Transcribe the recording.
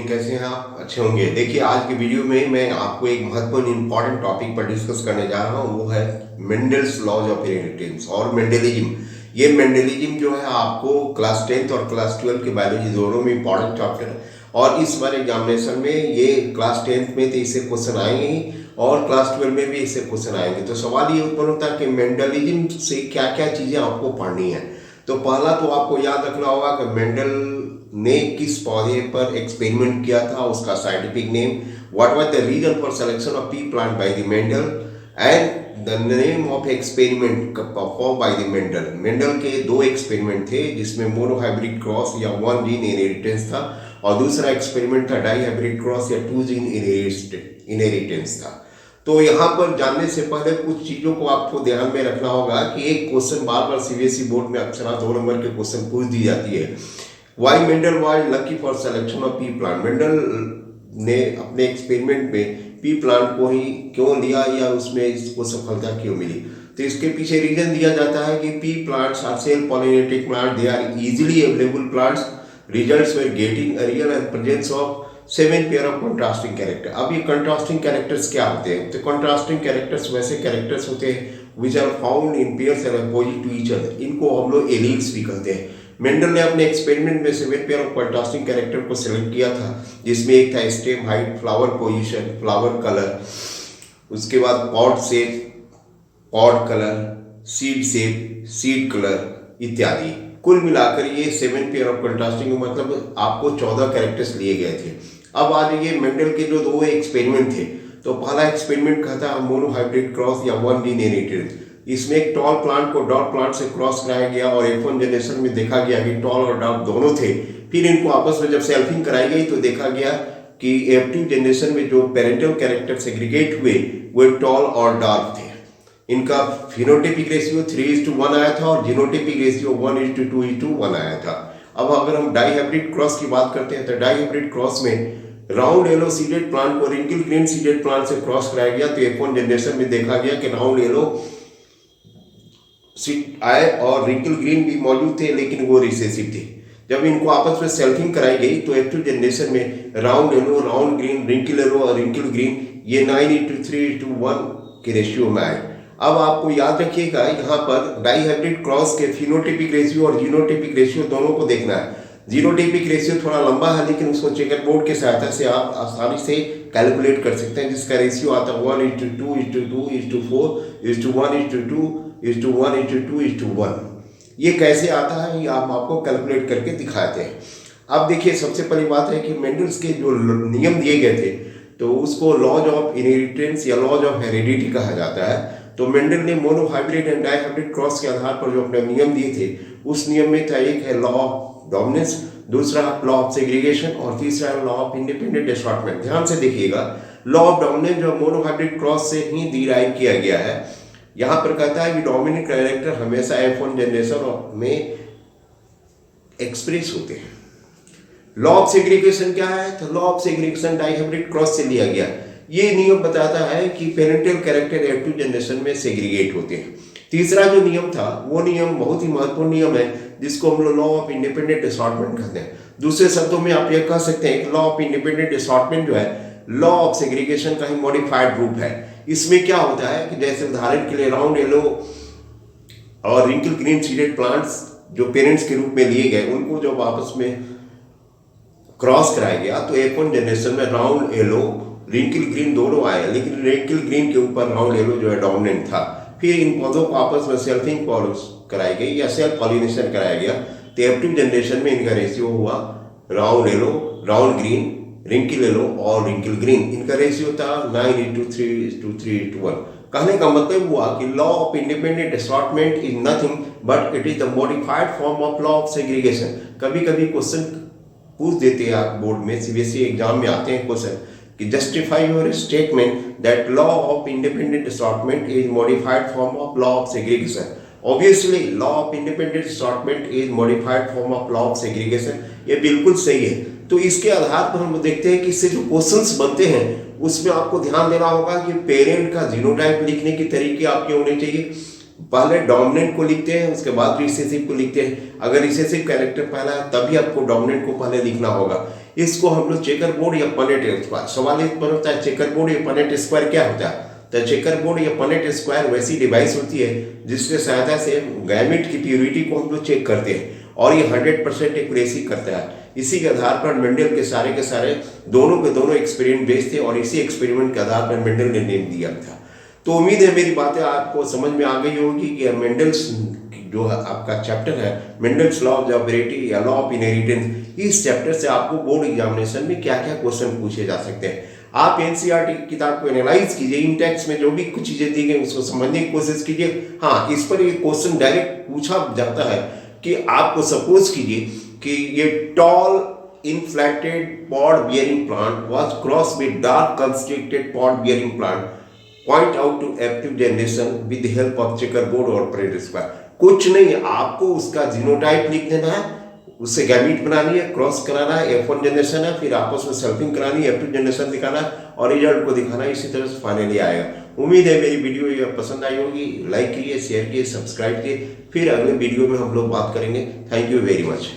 कैसे हैं आप? अच्छे होंगे। देखिए, आज के वीडियो में मैं आपको एक महत्वपूर्ण इंपॉर्टेंट टॉपिक पर डिस्कस करने जा रहा हूँ। वो है मेंडल्स लॉज ऑफ इनहेरिटेंस और मेंडलिज्म। ये मेंडलिज्म जो है आपको क्लास 10th और क्लास 12 के बायोलॉजी दोनों में इंपॉर्टेंट चैप्टर है। और इस बार एग्जामिनेशन में ये क्लास 10th में तो इससे क्वेश्चन आएंगे ही और क्लास 12 में भी इससे क्वेश्चन आएंगे। तो सवाल ये उत्पन्न होता है कि मेंडलिज्म से क्या क्या चीज़ें आपको पढ़नी है। तो पहला तो आपको याद रखना होगा कि मेंडल ने किस पौधे पर एक्सपेरिमेंट किया था, उसका scientific name, what was the reason for selection of pea plant by the Mendel and the name of experiment perform by the Mendel. Mendel के दो एक्सपेरिमेंट थे जिसमें मोनोहाइब्रिड क्रॉस या वन जीन इनहेरिटेंस था और दूसरा एक्सपेरिमेंट था dihybrid cross या टू जीन इनहेरिटेंस था। तो यहाँ पर जानने से पहले कुछ चीज़ों को आपको ध्यान में रखना होगा कि एक क्वेश्चन बार बार सीबीएसई बोर्ड में अक्सर 2 नंबर के क्वेश्चन पूछ दी जाती है। Why Mendel was lucky for selection of pea plant. Mendel ने अपने एक्सपेरिमेंट में पी प्लांट को ही क्यों लिया या उसमें इसको सफलता क्यों मिली। तो इसके पीछे रीजन दिया जाता है कि pea plants are self pollinated plant, they are easily available plants, results were getting a real and presence of 7 pair of contrasting character. अब ये कंट्रास्टिंग कैरेक्टर्स क्या होते हैं? तो कंट्रास्टिंग कैरेक्टर्स वैसे कैरेक्टर्स होते हैं which are found in pairs and opposite to each other. इनको हम लोग एलील्स भी कहते हैं। मेंडल ने अपने एक्सपेरिमेंट में 7 पेयर ऑफ कंट्रास्टिंग कैरेक्टर को सिलेक्ट किया था, जिसमें एक था stem height, flower position, flower colour, उसके बाद pod shape, pod colour, seed shape, seed colour इत्यादि। कुल मिलाकर ये 7 पेयर ऑफ कंट्रास्टिंग मतलब आपको 14 कैरेक्टर्स लिए गए थे। अब आ जाइए मेंडल के जो दो एक्सपेरिमेंट थे। तो पहला एक्सपेरिमेंट कहता है मोनोहाइब्रिड क्रॉस या वन जीन इनहेरिटेंस। इसमें एक tall plant co dot plant से क्रॉस कराया गया और F1 जनरेशन में देखा गया कि टॉल और डॉट दोनों थे। फिर इनको आपस में जब सेल्फिंग कराई गई तो देखा गया कि F2 जनरेशन में जो पेरेंटल कैरेक्टर सेग्रीगेट हुए वो टॉल और डार्क थे। इनका फिनोटाइपिक रेशियो 3:1 आया था और जीनोटाइपिक रेशियो 1:2:1 आया था। अब अगर हम डाईहाइब्रिड क्रॉस की बात करते हैं तो डाईहाइब्रिड क्रॉस में राउंड येलो सीडेड प्लांट को रिंकल ग्रीन सीडेड प्लांट से क्रॉस कराया गया तो F1 जनरेशन में देखा गया कि राउंड येलो सीड आए और रिंकल ग्रीन भी मौजूद थे लेकिन वो रिसेसिव थे। जब इनको आपस में सेल्फिंग कराई गई तो F2 जनरेशन में round yellow, round green, wrinkle yellow और रिंकल ग्रीन ये 9:3:1 के रेशियो में आए। अब आपको याद रखिएगा यहाँ पर डाईहाइब्रिड क्रॉस के फिनोटाइपिक रेशियो और जीनोटाइपिक रेशियो दोनों को देखना है। जीनोटाइपिक रेशियो थोड़ा लंबा है लेकिन उसको चेकर बोर्ड की सहायता से आप आसानी से कैलकुलेट कर सकते हैं, जिसका रेशियो आता है 1:2:2:4:1:1:2:1। ये कैसे आता है ये आप आपको कैलकुलेट करके दिखाते हैं। अब देखिए, सबसे पहली बात है कि मेंडल्स के जो नियम दिए गए थे तो उसको लॉज ऑफ इनहेरिटेंस या लॉज ऑफ हेरिडिटी कहा जाता है। तो मेंडल ने मोनोहाइब्रिड एंड डाईहाइब्रिड क्रॉस के आधार पर जो अपने नियम दिए थे उस नियम में था, एक है लॉ ऑफ डोमिनेंस, दूसरा लॉ ऑफ सेग्रीगेशन और तीसरा लॉ ऑफ इंडिपेंडेंट असॉर्टमेंट। ध्यान से देखिएगा, लॉ ऑफ डोमिनेंस जो मोनोहाइब्रिड क्रॉस से ही डिराइव किया गया है। यहाँ पर कहता है कि डोमिनेंट कैरेक्टर हमेशा F1 जनरेशन में एक्सप्रेस होते हैं। लॉ ऑफ सेग्रीगेशन क्या है? तो law of segregation dihybrid cross से लिया गया। ये नियम बताता है कि पेरेंटल कैरेक्टर F2 जनरेशन में सेग्रीगेट होते हैं। तीसरा जो नियम था वो नियम बहुत ही महत्वपूर्ण नियम है जिसको हम लोग लॉ ऑफ इंडिपेंडेंट असॉर्टमेंट कहते हैं। दूसरे शब्दों में आप ये कह सकते हैं कि लॉ ऑफ इंडिपेंडेंट असॉर्टमेंट जो है लॉ ऑफ सेग्रीगेशन का ही मॉडिफाइड रूप है। इसमें क्या होता है कि जैसे उदाहरण के लिए राउंड येलो और रिंकल ग्रीन सीडेड प्लांट्स जो पेरेंट्स के रूप में लिए गए उनको जब आपस में क्रॉस कराया गया तो F1 जनरेशन में राउंड येलो, रिंकल ग्रीन दोनों आए, लेकिन रिंकल ग्रीन के ऊपर राउंड येलो जो है डोमिनेंट था। फिर इन पौधों को आपस में सेल्फिंग कराई गई या सेल्फ पॉलिनेशन कराया गया तो F2 जनरेशन में इनका रेशियो हुआ round yellow, round green, wrinkle yellow और रिंकल ग्रीन। इनका रेशियो था 9:3:1। कहने का मतलब हुआ कि law of independent assortment is nothing but it is the modified form of law of segregation. कभी कभी क्वेश्चन पूछ देते हैं आप बोर्ड में, सीबीएसई एग्जाम में आते हैं क्वेश्चन कि justify your statement that law of independent assortment is modified form of law of segregation. Obviously law of independent assortment is modified form of law of segregation. ये बिल्कुल सही है। तो इसके आधार पर हम देखते हैं कि इससे जो क्वेश्चंस बनते हैं उसमें आपको ध्यान देना होगा कि पेरेंट का जीनोटाइप लिखने के तरीके आपके होने चाहिए। पहले डोमिनेंट को लिखते हैं, उसके बाद रिसेसिव को लिखते हैं। अगर रिसेसिव कैरेक्टर पहला है तभी आपको डोमिनेंट को पहले लिखना होगा। इसको हम लोग चेकर बोर्ड या पनेट स्क्वायर, सवाल इस पर होता है चेकर बोर्ड या पनेट स्क्वायर क्या होता है। तो चेकर बोर्ड या पनेट स्क्वायर वैसी डिवाइस होती है जिसके सहायता से गैमेट की प्योरिटी को हम लोग चेक करते हैं और ये 100% एक्यूरेसी करता है। इसी के आधार पर मेंडल के सारे दोनों के दोनों एक्सपेरिमेंट बेस्ड थे और इसी एक्सपेरिमेंट के आधार पर मेंडल ने नेम दिया था। तो उम्मीद है मेरी बातें आपको समझ में आ गई होगी कि मेंडल्स जो आपका चैप्टर है मेंडल्स लॉ ऑफ ऑपरेटिव या लॉ ऑफ इनहेरिटेंस, इस चैप्टर से आपको बोर्ड एग्जामिनेशन में क्या क्या क्वेश्चन पूछे जा सकते हैं। आप एनसीईआरटी की किताब को एनालाइज कीजिए, इन टेक्स्ट में जो भी कुछ चीजें दी गई उसको समझने की कोशिश कीजिए। हाँ, इस पर एक क्वेश्चन डायरेक्ट पूछा जाता है कि आपको सपोज कीजिए कि ये toll inflated pod bearing plant was crossed with dark constricted pod bearing plant, point out to active generation with the help of checkerboard और परेट स्क्वायर। कुछ नहीं, आपको उसका जीनोटाइप लिख देना है, उससे गैमीट बनानी है, क्रॉस कराना है, F1 जनरेशन है, फिर आपस में सेल्फिंग करानी है, F2 जनरेशन दिखाना है और रिजल्ट को दिखाना है। इसी तरह से फाइनली आएगा। उम्मीद है मेरी वीडियो ये पसंद आई होगी। लाइक कीजिए, शेयर कीजिए, सब्सक्राइब कीजिए। फिर अगले वीडियो में हम लोग बात करेंगे। Thank you very much.